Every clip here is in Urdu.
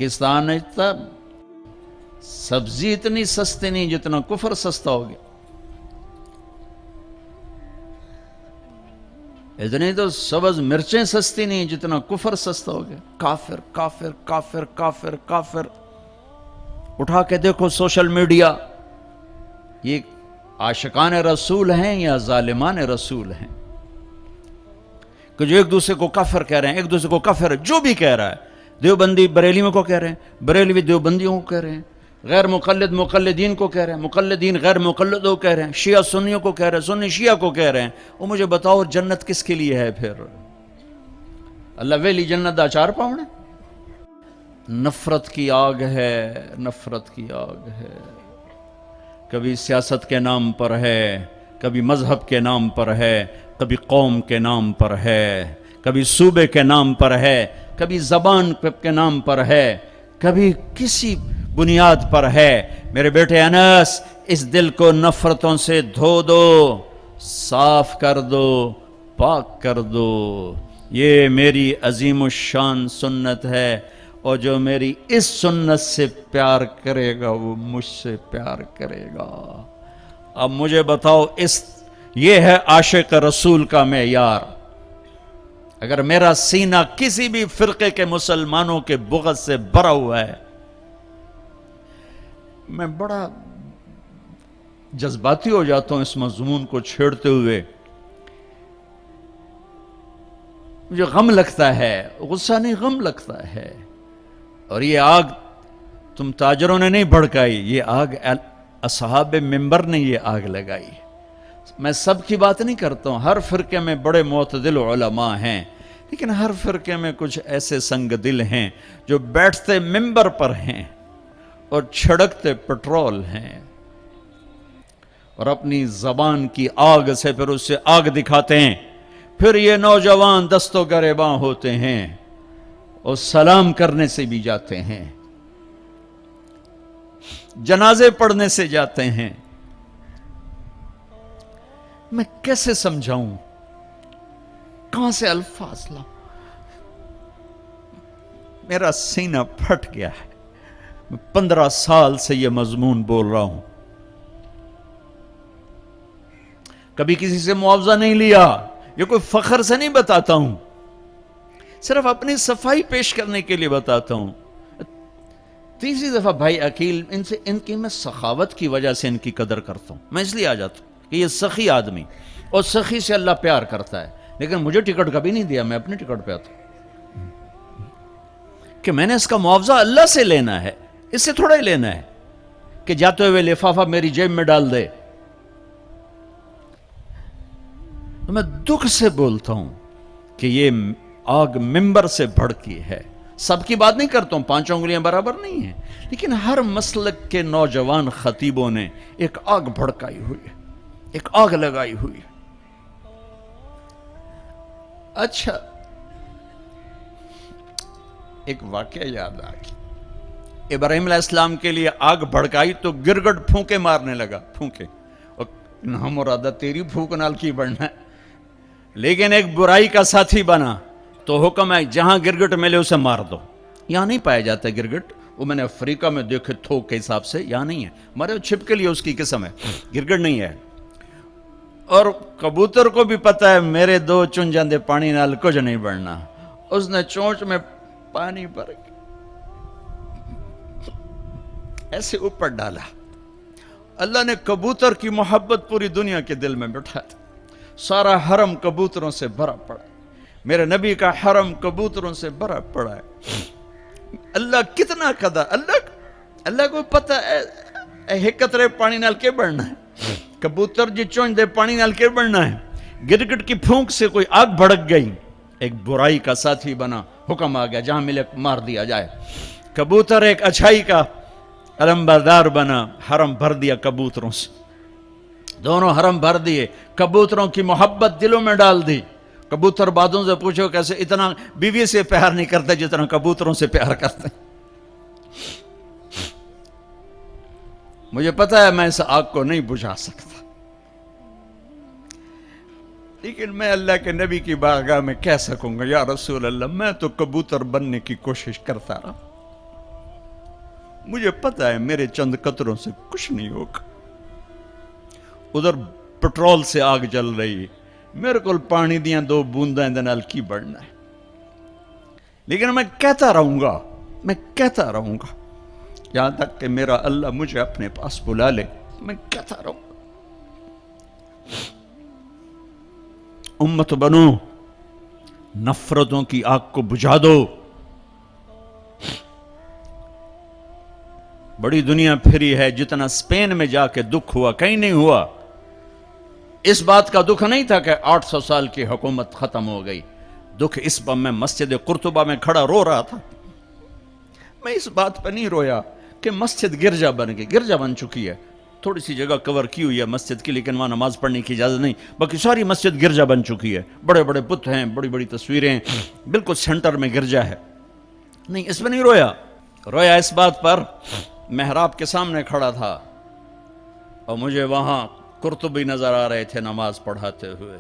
پاکستان سبزی اتنی سستی نہیں جتنا کفر سستا ہو گیا. اتنی تو سبز مرچیں سستی نہیں جتنا کفر سستا ہو گیا. کافر کافر کافر کافر کافر. اٹھا کے دیکھو سوشل میڈیا، یہ عاشقان رسول ہیں یا ظالمان رسول ہیں کہ جو ایک دوسرے کو کافر کہہ رہے ہیں، ایک دوسرے کو کافر جو بھی کہہ رہا ہے. دیوبندی بریلیوں کو کہہ رہے ہیں، بریلوی دیوبندیوں کو کہہ رہے ہیں، غیر مقلد مقلدین کو کہہ رہے ہیں، مقلدین غیر مقلدوں کو کہہ رہے ہیں، شیعہ سنیوں کو کہہ رہے ہیں، سنی شیعہ کو کہہ رہے ہیں. وہ مجھے بتاؤ جنت کس کے لیے ہے پھر؟ اللہ ویلی جنت دا چار پاؤنے. نفرت کی آگ ہے، نفرت کی آگ ہے. کبھی سیاست کے نام پر ہے، کبھی مذہب کے نام پر ہے، کبھی قوم کے نام پر ہے، کبھی صوبے کے نام پر ہے، کبھی زبان کے نام پر ہے، کبھی کسی بنیاد پر ہے. میرے بیٹے انس، اس دل کو نفرتوں سے دھو دو، صاف کر دو، پاک کر دو. یہ میری عظیم الشان سنت ہے، اور جو میری اس سنت سے پیار کرے گا وہ مجھ سے پیار کرے گا. اب مجھے بتاؤ، یہ ہے عاشق رسول کا معیار. اگر میرا سینہ کسی بھی فرقے کے مسلمانوں کے بغض سے بھرا ہوا ہے، میں بڑا جذباتی ہو جاتا ہوں اس مضمون کو چھیڑتے ہوئے. مجھے غم لگتا ہے، غصہ نہیں غم لگتا ہے. اور یہ آگ تم تاجروں نے نہیں بھڑکائی، یہ آگ اصحاب منبر نے یہ آگ لگائی. میں سب کی بات نہیں کرتا ہوں، ہر فرقے میں بڑے معتدل علماء ہیں، لیکن ہر فرقے میں کچھ ایسے سنگ دل ہیں جو بیٹھتے منبر پر ہیں اور چھڑکتے پٹرول ہیں، اور اپنی زبان کی آگ سے پھر اس سے آگ دکھاتے ہیں. پھر یہ نوجوان دست و گریباں ہوتے ہیں اور سلام کرنے سے بھی جاتے ہیں، جنازے پڑھنے سے جاتے ہیں. میں کیسے سمجھاؤں؟ کہاں سے الفاظ لاؤں؟ میرا سینہ پھٹ گیا ہے. میں 15 سال سے یہ مضمون بول رہا ہوں، کبھی کسی سے معاوضہ نہیں لیا. یہ کوئی فخر سے نہیں بتاتا ہوں، صرف اپنی صفائی پیش کرنے کے لیے بتاتا ہوں. تیسری دفعہ بھائی عقیل، ان کی میں سخاوت کی وجہ سے ان کی قدر کرتا ہوں. میں اس لیے آ جاتا ہوں کہ یہ سخی آدمی، اور سخی سے اللہ پیار کرتا ہے. لیکن مجھے ٹکٹ کبھی نہیں دیا، میں اپنے ٹکٹ پہ آتا ہوں کہ میں نے اس کا معاوضہ اللہ سے لینا ہے، اس سے تھوڑا ہی لینا ہے کہ جاتے ہوئے لفافہ میری جیب میں ڈال دے. تو میں دکھ سے بولتا ہوں کہ یہ آگ منبر سے بھڑکی ہے. سب کی بات نہیں کرتا ہوں، 5 انگلیاں برابر نہیں ہیں، لیکن ہر مسلک کے نوجوان خطیبوں نے ایک آگ بھڑکائی ہوئی ہے، ایک آگ لگائی ہوئی ہے. اچھا، ایک واقعہ یاد آ گیا. ابراہیم علیہ السلام کے لیے آگ بھڑکائی تو گرگٹ پھونکے مارنے لگا، پھونکے. اور نام مرادہ تیری پھونک نال کی بڑھنا ہے. لیکن ایک برائی کا ساتھی بنا تو حکم ہے جہاں گرگٹ ملے اسے مار دو. یہاں نہیں پایا جاتا گرگٹ، وہ میں نے افریقہ میں دیکھے تھوک کے حساب سے، یہاں نہیں ہے. مارے چھپ کے لیے اس کی قسم ہے، گرگٹ نہیں ہے. اور کبوتر کو بھی پتہ ہے میرے 2 چن جاندے پانی نال کچھ نہیں بڑھنا. اس نے چونچ میں پانی بھر کے ایسے اوپر ڈالا. اللہ نے کبوتر کی محبت پوری دنیا کے دل میں بٹھا دی. سارا حرم کبوتروں سے بھرا پڑا. میرے نبی کا حرم کبوتروں سے بھرا پڑا ہے. اللہ کتنا قدر، اللہ کو پتہ ہے ایک قطرے پانی نال کے بڑھنا ہے. کبوتر جی چونچ دے پانی نال کے بڑھنا ہے. گرگٹ کی پھونک سے کوئی آگ بھڑک گئی، ایک برائی کا ساتھی بنا، حکم آ گیا جہاں ملے مار دیا جائے. کبوتر ایک اچھائی کا علمبردار بنا، حرم بھر دیا کبوتروں سے. دونوں حرم بھر دیے، کبوتروں کی محبت دلوں میں ڈال دی. کبوتر بادوں سے پوچھو کیسے اتنا بیوی سے پیار نہیں کرتے جتنا کبوتروں سے پیار کرتے. مجھے پتا ہے میں اس آگ کو نہیں بجھا سکتا، لیکن میں اللہ کے نبی کی بارگاہ میں کہہ سکوں گا یا رسول اللہ میں تو کبوتر بننے کی کوشش کرتا رہا. مجھے پتا ہے میرے چند قطروں سے کچھ نہیں ہوگا. ادھر پٹرول سے آگ جل رہی, میرے کو پانی دیاں 2 بونداں دے نال کی بڑھنا ہے, لیکن میں کہتا رہوں گا, میں کہتا رہوں گا یہاں تک کہ میرا اللہ مجھے اپنے پاس بلا لے. میں کہتا رہوں گا. امت بنو, نفرتوں کی آگ کو بجھا دو. بڑی دنیا پھری ہے, جتنا اسپین میں جا کے دکھ ہوا کہیں نہیں ہوا. اس بات کا دکھ نہیں تھا کہ 800 سال کی حکومت ختم ہو گئی. دکھ اس پر میں مسجد قرطبہ میں کھڑا رو رہا تھا. میں اس بات پر نہیں رویا کہ مسجد گرجا بن گئی. گرجا بن چکی ہے, تھوڑی سی جگہ کور کی ہوئی ہے مسجد کی, لیکن وہاں نماز پڑھنے کی اجازت نہیں. باقی ساری مسجد گرجا بن چکی ہے. بڑے بڑے بت ہیں, بڑی بڑی تصویریں, بالکل سینٹر میں گرجا ہے. نہیں, اس میں نہیں رویا. رویا اس بات پر, محراب کے سامنے کھڑا تھا اور مجھے وہاں قرطبی نظر آ رہے تھے نماز پڑھاتے ہوئے,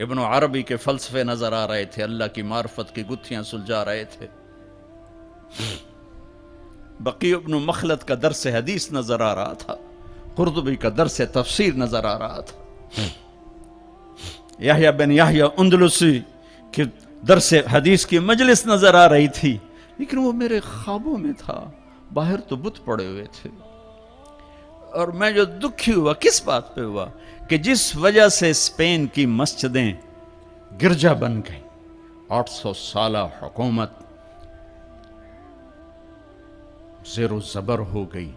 ابن عربی کے فلسفے نظر آ رہے تھے, اللہ کی معرفت کی گتھیاں سلجھا رہے تھے, بقی ابن مخلد کا درس حدیث نظر آ رہا تھا, قرطبی کا درس تفسیر نظر آ رہا تھا, یحییٰ بن یحییٰ اندلسی کی درس حدیث کی مجلس نظر آ رہی تھی. لیکن وہ میرے خوابوں میں تھا, باہر تو بت پڑے ہوئے تھے. اور میں جو دکھی ہوا کس بات پہ ہوا کہ جس وجہ سے اسپین کی مسجدیں گرجا بن گئیں, 800 سالہ حکومت زیر و زبر ہو گئی,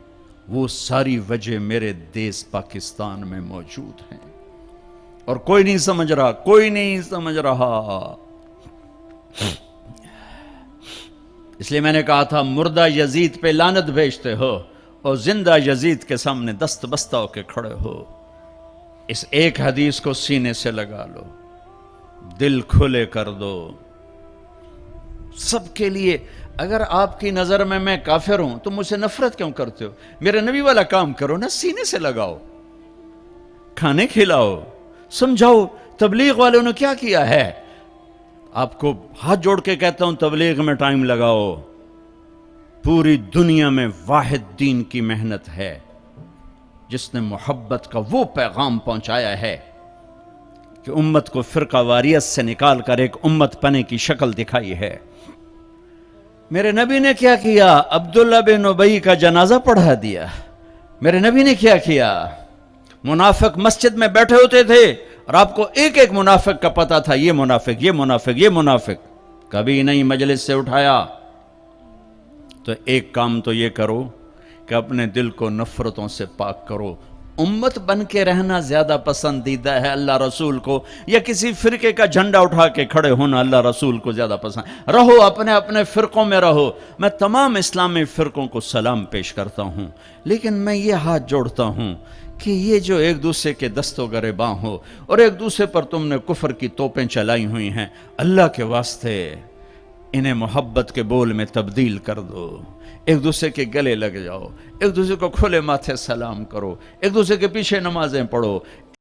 وہ ساری وجہ میرے دیس پاکستان میں موجود ہیں اور کوئی نہیں سمجھ رہا, کوئی نہیں سمجھ رہا. اس لیے میں نے کہا تھا مردہ یزید پہ لعنت بھیجتے ہو اور زندہ یزید کے سامنے دست بستہ ہو کے کھڑے ہو. اس ایک حدیث کو سینے سے لگا لو, دل کھلے کر دو سب کے لیے. اگر آپ کی نظر میں کافر ہوں تو مجھ سے نفرت کیوں کرتے ہو؟ میرے نبی والا کام کرو نا, سینے سے لگاؤ, کھانے کھلاؤ, سمجھاؤ. تبلیغ والوں نے کیا کیا ہے؟ آپ کو ہاتھ جوڑ کے کہتا ہوں تبلیغ میں ٹائم لگاؤ. پوری دنیا میں واحد دین کی محنت ہے جس نے محبت کا وہ پیغام پہنچایا ہے کہ امت کو فرقہ واریت سے نکال کر ایک امت پنے کی شکل دکھائی ہے. میرے نبی نے کیا کیا؟ عبداللہ بن ابی کا جنازہ پڑھا دیا. میرے نبی نے کیا کیا؟ منافق مسجد میں بیٹھے ہوتے تھے اور آپ کو ایک ایک منافق کا پتہ تھا, یہ منافق, یہ منافق, یہ منافق. کبھی نہیں مجلس سے اٹھایا. تو ایک کام تو یہ کرو کہ اپنے دل کو نفرتوں سے پاک کرو. امت بن کے رہنا زیادہ پسندیدہ ہے اللہ رسول کو, یا کسی فرقے کا جھنڈا اٹھا کے کھڑے ہونا اللہ رسول کو زیادہ پسند؟ رہو اپنے اپنے فرقوں میں رہو. میں تمام اسلامی فرقوں کو سلام پیش کرتا ہوں, لیکن میں یہ ہاتھ جوڑتا ہوں کہ یہ جو ایک دوسرے کے دستوں گریباں ہو اور ایک دوسرے پر تم نے کفر کی توپیں چلائی ہوئی ہیں, اللہ کے واسطے انہیں محبت کے بول میں تبدیل کر دو. ایک دوسرے کے گلے لگ جاؤ, ایک دوسرے کو کھلے ماتھے سلام کرو, ایک دوسرے کے پیچھے نمازیں پڑھو,